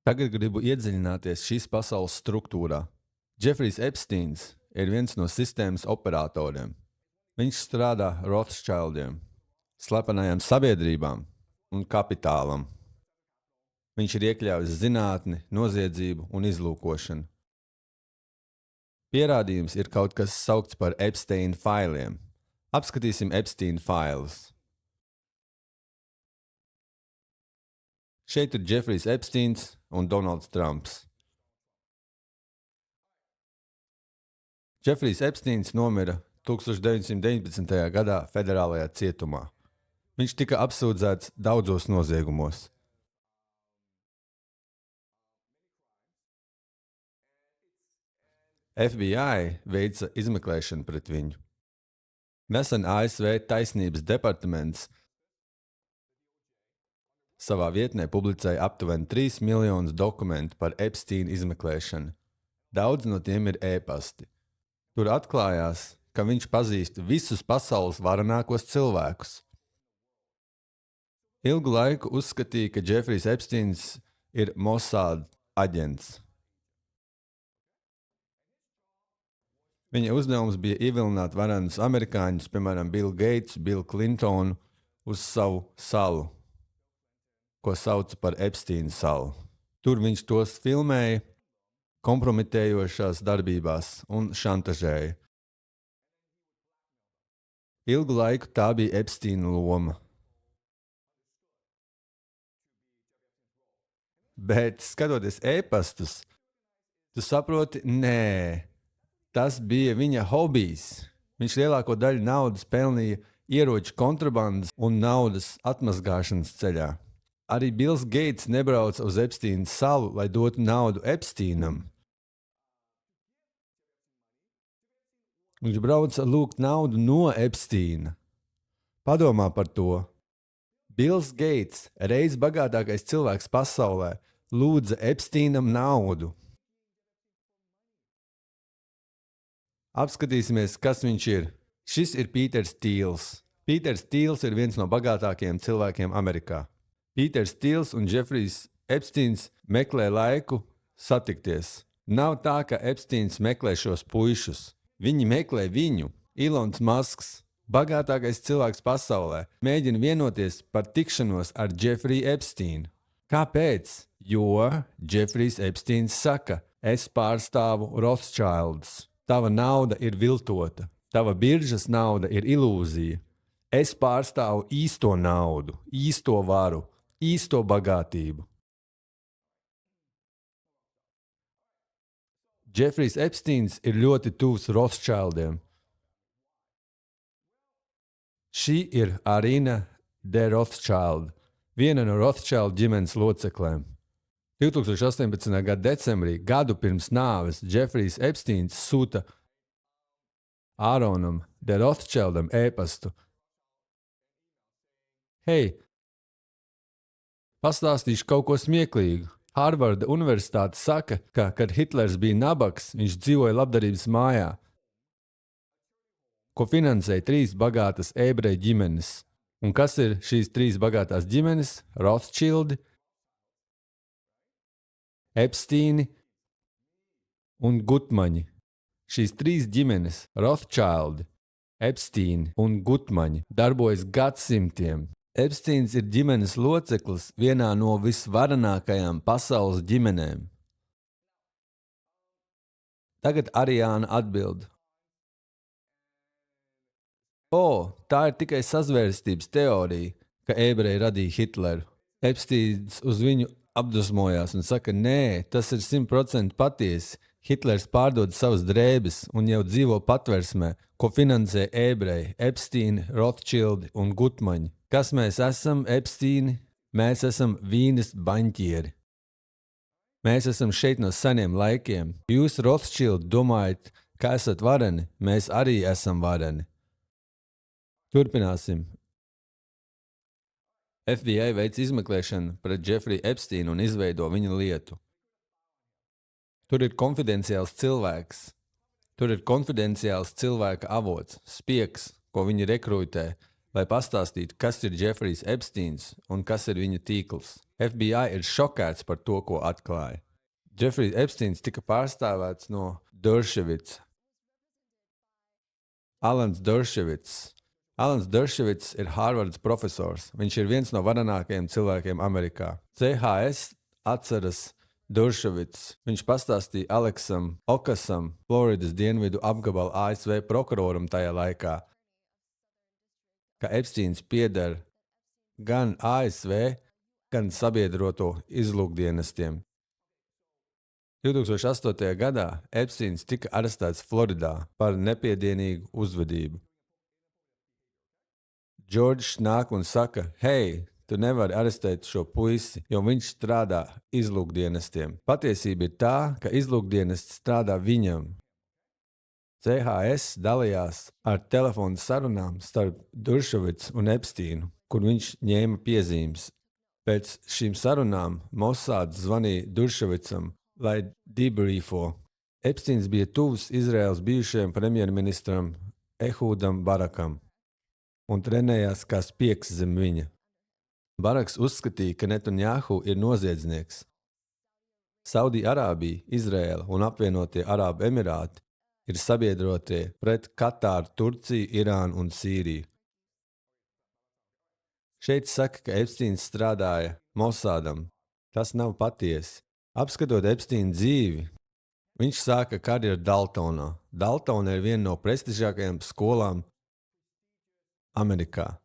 Tagad gribu iedziļināties šīs pasaules struktūrā. Džefrijs Epsteins ir viens no sistēmas operatoriem. Viņš strādā Rothschildiem, slepenajām sabiedrībām un kapitālam. Viņš ir iekļāvis zinātni, noziedzību un izlūkošanu. Pierādījums ir kaut kas saukts par Epsteina failiem. Apskatīsim Epsteina failus. Šeit ir Džefrijs Epsteins un Donalds Trumps. Džefrijs Epsteins nomira 1919. gadā federālajā cietumā. Viņš tika apsūdzēts daudzos noziegumos. FBI veica izmeklēšanu pret viņu. Nesen ASV Taisnības departaments savā vietnē publicēja aptuveni 3 miljonus dokumentu par Epsteina izmeklēšanu. Daudz no tiem ir ēpasti. Tur atklājās, ka viņš pazīst visus pasaules varenākos cilvēkus. Ilgu laiku uzskatīja, ka Džefrijs Epsteins ir Mossad aģents. Viņa uzdevums bija ievilināt varenus amerikāņus, piemēram, Billu Gatesu, Billu Clintonu, uz savu salu, ko sauca par Epsteina salu. Tur viņš tos filmēja kompromitējošās darbībās un šantažēja. Ilgu laiku tā bija Epsteina loma. Bet, skatoties ēpastus, tu saproti, nē, tas bija viņa hobijs. Viņš lielāko daļu naudas pelnīja ieroču kontrabandas un naudas atmazgāšanas ceļā. Arī Bills Gates nebrauca uz Epsteina salu, lai dotu naudu Epsteinam. Viņš brauca lūgt naudu no Epsteina. Padomā par to. Bills Gates, reiz bagātākais cilvēks pasaulē, lūdza Epsteinam naudu. Apskatīsimies, kas viņš ir. Šis ir Pīters Tīls. Pīters Tīls ir viens no bagātākajiem cilvēkiem Amerikā. Pīters Tīls un Džefrijs Epsteins meklē laiku satikties. Nav tā, ka Epsteins meklē šos puišus. Viņi meklē viņu. Ilons Masks, bagātākais cilvēks pasaulē, mēģina vienoties par tikšanos ar Džefriju Epsteinu. Kāpēc? Jo Džefrijs Epsteins saka, es pārstāvu Rothschilds. Tava nauda ir viltota, tava biržas nauda ir ilūzija. Es pārstāvu īsto naudu, īsto varu, īsto bagātību. Džefrijs Epsteins ir ļoti tuvs Rothschildiem. Šī ir Arina de Rothschild, viena no Rothschild ģimenes locekļiem. 2018. gada decembrī, gadu pirms nāves, Džefrijs Epsteins sūta Āronam de Rothschildam ēpastu. Hei, pastāstīšu kaut ko smieklīgu. Harvarda universitāte saka, ka, kad Hitlers bija nabaks, viņš dzīvoja labdarības mājā, ko finansēja 3 bagātas ebreju ģimenes. Un kas ir šīs 3 bagātās ģimenes? Rothschildi, Epsteini un Gutmaņi. Šīs 3 ģimenes, Rothschildi, Epsteini un Gutmaņi, darbojas gadsimtiem. Epsteins ir ģimenes loceklis vienā no visvarenākajām pasaules ģimenēm. Tagad Ariāna atbild. Tā ir tikai sazvērstības teorija, ka ebreji radīja Hitleru. Epsteins uz viņu apdusmojās un saka, nē, tas ir 100% patiesi. Hitlers pārdod savas drēbes un jau dzīvo patversmē, ko finansē ebreji, Epsteini, Rothschildi un Gutmaņi. Kas mēs esam, Epsteini? Mēs esam Vīnes baņķieri. Mēs esam šeit no seniem laikiem. Jūs, Rothschildi, domājat, ka esat vareni, mēs arī esam vareni. Turpināsim. FBI veic izmeklēšanu pret Džefriju Epsteinu un izveido viņa lietu. Tur ir konfidenciāls cilvēks. Tur ir konfidenciāls cilvēka avots, spiegs, ko viņi rekrutē, lai pastāstītu, kas ir Jeffrijs Epsteins un kas ir viņa tīkls. FBI ir šokēts par to, ko atklāja. Jeffrijs Epsteins tika pārstāvēts no Dershowitz. Alans Dershowitz ir Harvardas profesors. Viņš ir viens no varenākajiem cilvēkiem Amerikā. CHS atceras Dershowitz. Viņš pastāstīja Aleksam Okasam, Floridas dienvidu apgabala ASV prokuroram tajā laikā, ka Epsteins pieder gan ASV, gan sabiedroto izlūkdienestiem. 2008. gadā Epsteins tika arestēts Floridā par nepiedienīgu uzvedību. Džordžs nāk un saka, hei, tu nevari arestēt šo puisi, jo viņš strādā izlūkdienestiem. Patiesība ir tā, ka izlūkdienests strādā viņam. CHS dalījās ar telefonu sarunām starp Dershowitz un Epsteinu, kur viņš ņēma piezīmes. Pēc šīm sarunām Mossad zvanīja Dershowitzam, lai debriefo. Epsteins bija tuvs Izraēlas bijušajam premjerministram Ehudam Barakam un trenējās kā spiegs zem viņa. Baraks uzskatīja, ka Netanjahu ir noziedznieks. Saudi-Arābija, Izraēla un apvienotie Arābu Emirāti ir sabiedrotie pret Katāru, Turciju, Irānu un Sīriju. Šeit saka, ka Epsteins strādāja Mossadam. Tas nav patiesi. Apskatot Epsteina dzīvi, viņš sāka karjeru Daltonā. Daltona ir viena no prestižākajām skolām Amerikā.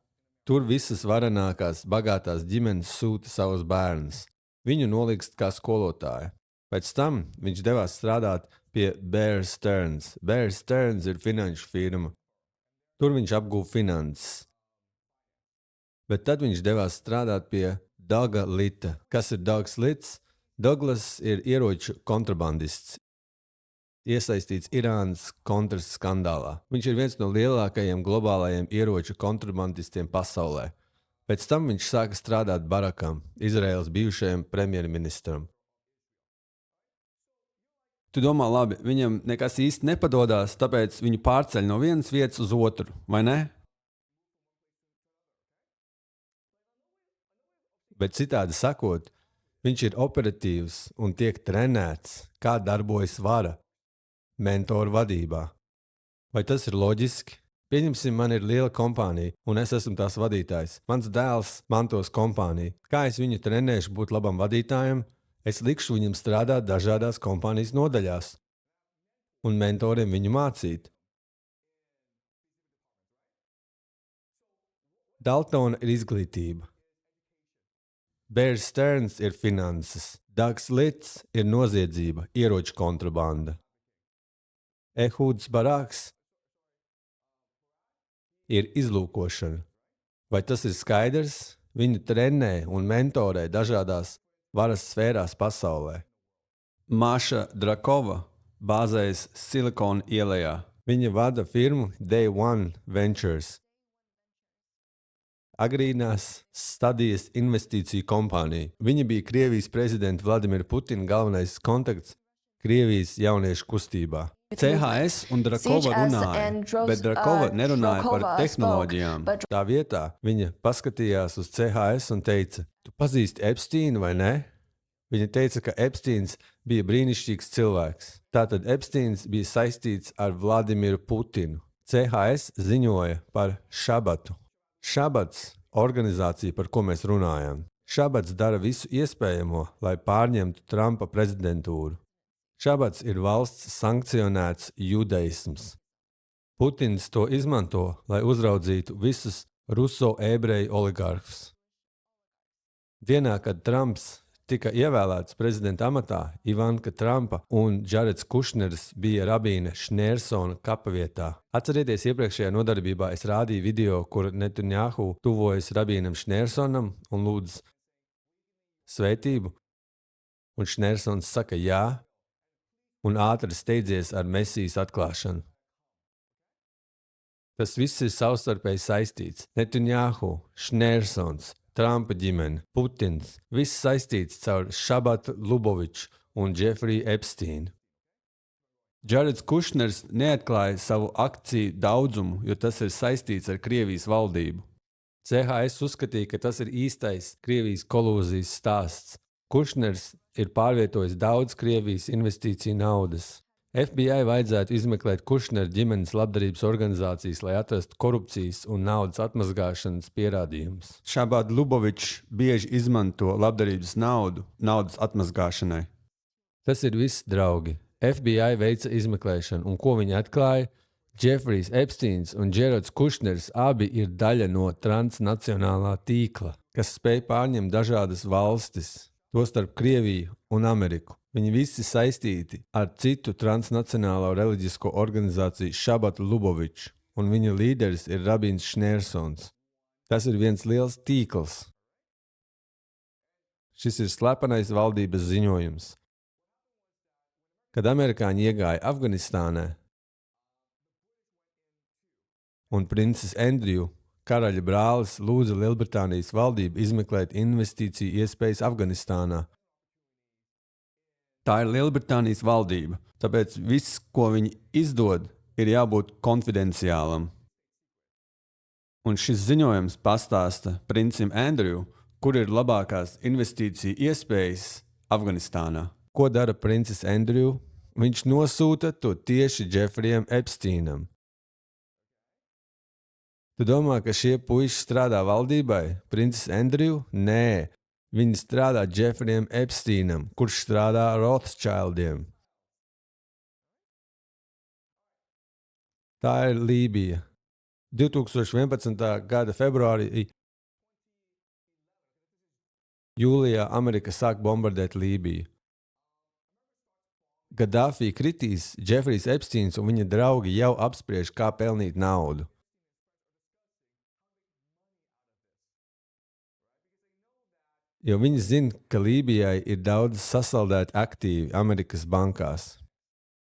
Tur visas varenākās, bagātās ģimenes sūta savus bērnus. Viņu nolikst kā skolotāju. Pēc tam viņš devās strādāt pie Bear Stearns. Bear Stearns ir finanšu firma. Tur viņš apguva finanses. Bet tad viņš devās strādāt pie Douga Lita. Kas ir Dougs Lits? Douglas ir ieroču kontrabandists, iesaistīts Irānas kontras skandālā. Viņš ir viens no lielākajiem globālajiem ieroču kontrabandistiem pasaulē. Pēc tam viņš sāka strādāt Barakam, Izraēlas bijušajam premjerministram. Tu domā, labi, viņam nekas īsti nepadodās, tāpēc viņu pārceļ no vienas vietas uz otru, vai ne? Bet citādi sakot, viņš ir operatīvs un tiek trenēts, kā darbojas vara mentoru vadībā. Vai tas ir loģiski? Pieņemsim, man ir liela kompānija, un es esmu tās vadītājs. Mans dēls mantos kompāniju. Kā es viņu trenēšu būt labam vadītājam? Es likšu viņam strādāt dažādās kompānijas nodaļās un mentoriem viņu mācīt. Daltona ir izglītība. Bear Stearns ir finanses, Dougs Lits ir noziedzība, ieroču kontrabanda. Ehuds Baraks ir izlūkošana. Vai tas ir skaidrs? Viņu trenē un mentorē dažādās varas sfērās pasaulē. Maša Drakova bāzējas Silikona ielā. Viņa vada firmu Day One Ventures. Agrīnās stadijas investīciju kompānija. Viņa bija Krievijas prezidenta Vladimira Putina galvenais kontakts Krievijas jauniešu kustībā. CHS un Drakova runāja, bet Drakova nerunāja par tehnoloģijām. Tā vietā viņa paskatījās uz CHS un teica, tu pazīsti Epsteinu vai ne? Viņa teica, ka Epsteins bija brīnišķīgs cilvēks. Tātad Epsteins bija saistīts ar Vladimiru Putinu. CHS ziņoja par Šabatu. Šabats – organizācija, par ko mēs runājam. Šabats dara visu iespējamo, lai pārņemtu Trumpa prezidentūru. Šabats ir valsts sankcionēts judaisms. Putins to izmanto, lai uzraudzītu visus ruso-ebreju oligarhus. Dienā, kad Trumps tika ievēlēts prezidenta amatā, Ivanka Trumpa un Džareds Kušners bija rabīne Šnersona kapavietā. Atcerieties, iepriekšējā nodarbībā es rādīju video, kur Netanjahu tuvojas rabīnam Šnersonam un lūdz svētību, un Šnersons saka jā, un ātri steidzies ar Mesijas atklāšanu. Tas viss ir savstarpēji saistīts. Netanjahu, Šnersons, Trumpa ģimene, Putins, viss saistīts caur Šabatu Luboviču un Jeffriju Epsteinu. Džareds Kušners neatklāja savu akciju daudzumu, jo tas ir saistīts ar Krievijas valdību. CHS uzskatīja, ka tas ir īstais Krievijas kolūzijas stāsts. Kušners ir pārvietojis daudz Krievijas investīciju naudas. FBI vajadzētu izmeklēt Kušnera ģimenes labdarības organizācijas, lai atrastu korupcijas un naudas atmazgāšanas pierādījumus. Šabad Lubovičs bieži izmanto labdarības naudu naudas atmazgāšanai. Tas ir viss, draugi. FBI veica izmeklēšanu, un ko viņi atklāja? Jeffrijs Epsteins un Džerods Kušners abi ir daļa no transnacionālā tīkla, kas spēj pārņemt dažādas valstis, tostarp Krieviju un Ameriku. Viņi visi saistīti ar citu transnacionālo reliģisko organizāciju Šabatu Luboviču, un viņa līderis ir Rabins Šnersons. Tas ir viens liels tīkls. Šis ir slepenais valdības ziņojums. Kad amerikāņi iegāja Afganistānā un princis Andrew, karaļa brālis, lūdza Lielbritānijas valdību izmeklēt investīciju iespējas Afganistānā. Tā ir Lielbritānijas valdība, tāpēc viss, ko viņi izdod, ir jābūt konfidenciālam. Un šis ziņojums pastāsta princim Andrew, kur ir labākās investīciju iespējas Afganistānā. Ko dara princis Andrew? Viņš nosūta to tieši Jeffrijam Epsteinam. Tu domā, ka šie puiši strādā valdībai? Princis Andrew? Nē. Viņi strādā Jeffrijam Epsteinam, kurš strādā Rothschildiem. Tā ir Lībija. 2011. gada februārī jūlijā Amerika sāk bombardēt Lībiju. Gaddafi kritīs, Jeffrijs Epsteins un viņa draugi jau apspriež, kā pelnīt naudu. Jo viņi zina, ka Lībijai ir daudz sasaldēti aktīvi Amerikas bankās.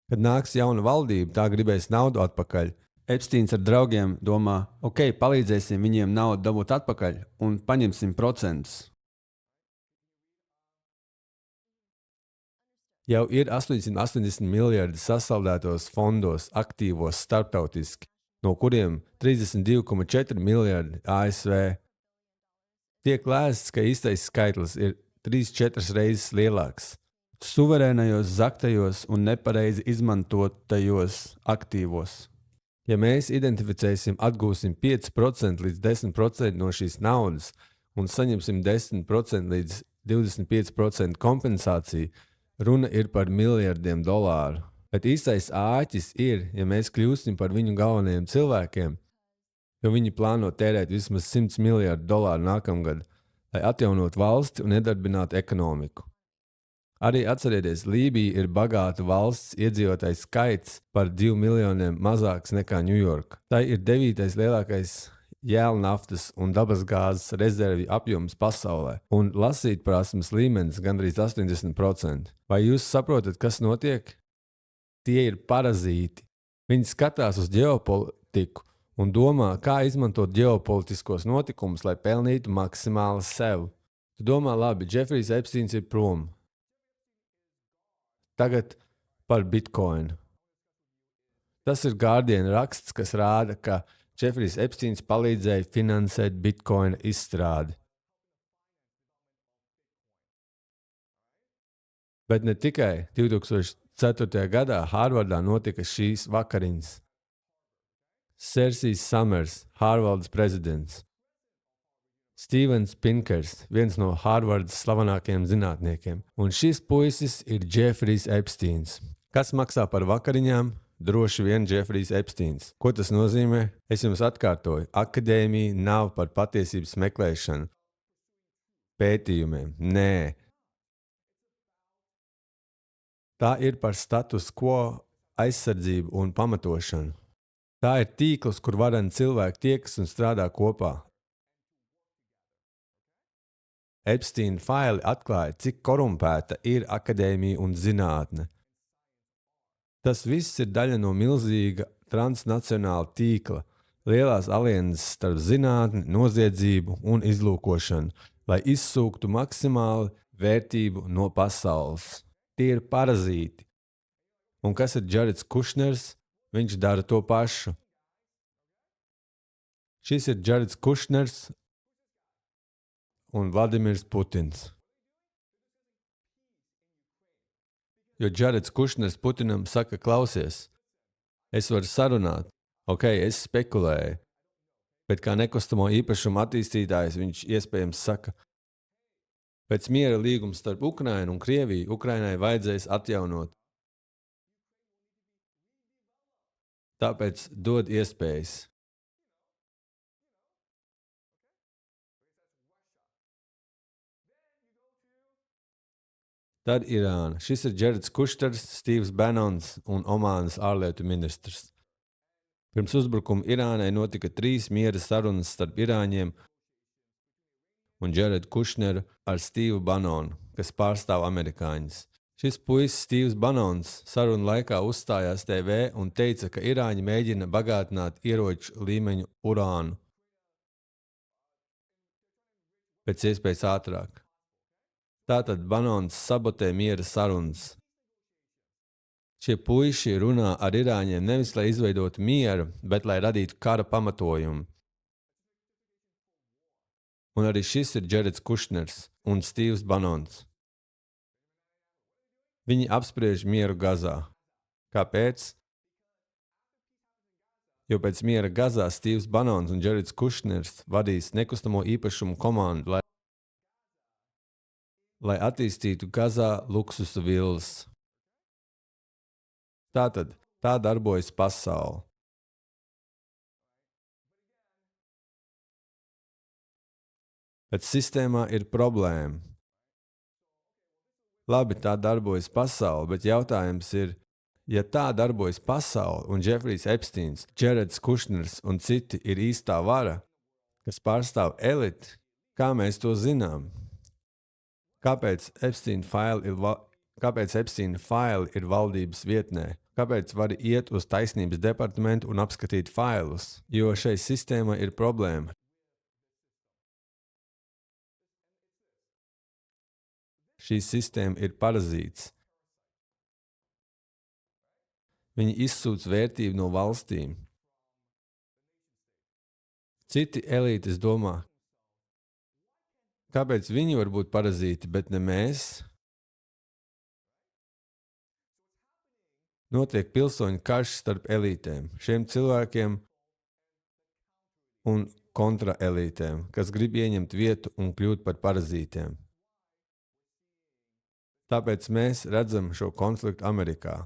Kad nāks jauna valdība, tā gribēs naudu atpakaļ. Epsteins ar draugiem domā, ok, palīdzēsim viņiem naudu dabūt atpakaļ un paņemsim procentus. Jau ir 880 miljardi sasaldētos fondos aktīvos starptautiski, no kuriem 32,4 miljardi ASV. Tiek lēsts, ka īstais skaitlis ir 3-4 reizes lielāks. Suverēnajos, zaktajos un nepareizi izmantotajos aktīvos. Ja mēs identificēsim, atgūsim 5% līdz 10% no šīs naudas un saņemsim 10% līdz 25% kompensāciju, runa ir par miljardiem dolāru. Bet īstais āķis ir, ja mēs kļūsim par viņu galvenajiem cilvēkiem, jo viņi plāno tērēt vismaz $100 miljardu nākamgad, lai atjaunotu valsti un iedarbinātu ekonomiku. Arī atcerieties, Lībija ir bagāta valsts, iedzīvotāju skaits par 2 miljoniem mazāks nekā Ņujorka. Tā ir 9. lielākais jēlnaftas un dabasgāzes rezervju apjoms pasaulē, un lasītprasmes līmenis gandrīz 80%. Vai jūs saprotat, kas notiek? Tie ir parazīti. Viņi skatās uz ģeopolitiku un domā, kā izmantot ģeopolitiskos notikumus, lai pelnītu maksimāli sev. Tu domā, labi, Jeffrijs Epsteins ir prom. Tagad par Bitcoin. Tas ir Guardian raksts, kas rāda, ka Jeffrijs Epsteins palīdzēja finansēt Bitcoin izstrādi. Bet ne tikai 2004. gadā Harvardā notika šīs vakariņas. Sersijs Samers, Harvardas prezidents. Stevens Pinkers, viens no Harvardas slavenākajiem zinātniekiem. Un šis puisis ir Jeffrijs Epsteins. Kas maksā par vakariņām? Droši vien Jeffrijs Epsteins. Ko tas nozīmē? Es jums atkārtoju, akadēmija nav par patiesības meklēšanu, pētījumiem. Nē. Tā ir par status quo, aizsardzību un pamatošanu. Tā ir tīkls, kur vareni cilvēki tiekas un strādā kopā. Epsteina faili atklāja, cik korumpēta ir akadēmija un zinātne. Tas viss ir daļa no milzīga transnacionāla tīkla, lielās alianses starp zinātni, noziedzību un izlūkošanu, lai izsūktu maksimāli vērtību no pasaules. Tie ir parazīti. Un kas ir Džereds Kušners? Viņš dara to pašu. Šis ir Džereds Kušners, un Vladimirs Putins. Jo Džareds Kušners Putinam saka, klausies, es varu sarunāt, ok, es spekulēju, bet kā nekustamo īpašumu attīstītājs viņš iespējams saka, pēc miera līguma starp Ukrainu un Krieviju Ukrainai vajadzēs atjaunot. Tāpēc dod iespējas. Tad Irāna. Šis ir Džereds Kušners, Stīvs Banons un Omānas ārlietu ministrs. Pirms uzbrukuma Irānai notika 3 miera sarunas starp Irāņiem un Džeredu Kušneru ar Stīvu Banonu, kas pārstāv amerikāņus. Šis puisis Stīvs Banons sarunu laikā uzstājās TV un teica, ka Irāņi mēģina bagātināt ieroču līmeņu urānu pēc iespējas ātrāk. Tātad Banons sabotē miera sarunas. Šie puiši runā ar Irāņiem nevis, lai izveidotu mieru, bet lai radītu kara pamatojumu. Un arī šis ir Džereds Kušners un Stīvs Banons. Viņi apspriež mieru Gazā. Kāpēc? Jo pēc miera Gazā Stīvs Banons un Džereds Kušners vadīs nekustamo īpašumu komandu, lai attīstītu Gazā luksusa villas. Tātad, tā darbojas pasaule. Bet sistēmā ir problēma. Labi, tā darbojas pasaule, bet jautājums ir, ja tā darbojas pasaule un Džefrijs Epsteins, Džereds Kušners un citi ir īstā vara, kas pārstāv eliti, kā mēs to zinām? Kāpēc Epsteina faili ir valdības vietnē? Kāpēc var iet uz taisnības departamentu un apskatīt failus? Jo šai sistēmai ir problēma. Šī sistēma ir parazīts. Viņi izsūc vērtību no valstīm. Citi elites domā, kāpēc viņi var būt parazīti, bet ne mēs? Notiek pilsoņu karš starp elītēm, šiem cilvēkiem un kontraelītēm, kas grib ieņemt vietu un kļūt par parazītiem. Tāpēc mēs redzam šo konfliktu Amerikā.